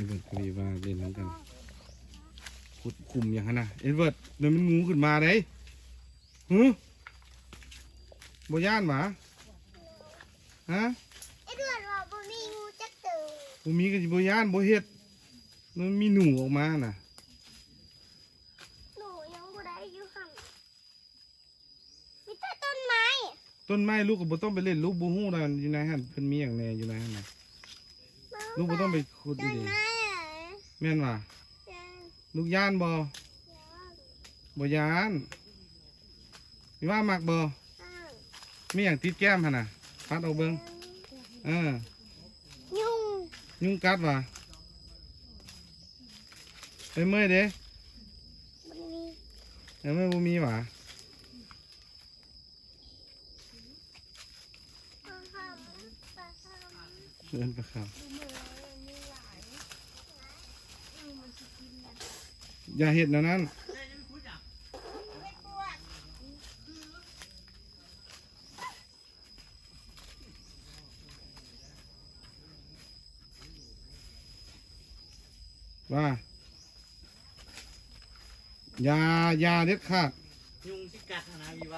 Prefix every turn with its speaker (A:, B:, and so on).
A: เวิร์ดกับวีว่าเล่นน้ำกันขุดคุมอย่างนั้นนะเอ็ดเวิร์ดเดี๋ยวมันงูขึ้นมาได้หือบ่ย่านหมาฮะ
B: ไอ้เดือดว่าบ่มีงูจักตัว
A: บ่มีก็สิบ่ย่านบ่เฮ็ดมันมีหนูออกมาน่ะ
B: หนูยังบ่ได้อยู่หั่นมีแต่ต้นไม้
A: ต้นไม้ลูกก็บ่ต้องไปเล่นลูกบ่ฮู้นะอยู่ในหั่นเพิ่นมีหยังแน่อยู่ในหั่นน่ะลูกบ่ต้องไปขุด
B: ต้น
A: ดิ
B: ไม้อะ
A: แม่นว่า
B: ยัง
A: ลูกย่านบ่
B: ยัง
A: บ่ย่านมีว่ามักบ่
B: อ้าว
A: มีหยังติดแก้มหั่นน่ะปัดเอาเบิ่ง
B: ยุ
A: เออ
B: ง
A: ยุงกัดว่ะไปเมื่อยเด้
B: บ่มี
A: เมื่อยบ่มีว่ะ
B: ปลาหำปลาหำ
A: เดินไปครับอย่าเห็ดนะนั้นว่าอย่าเด็ดขาด
C: ยุงสิกัดนะพี่ว่า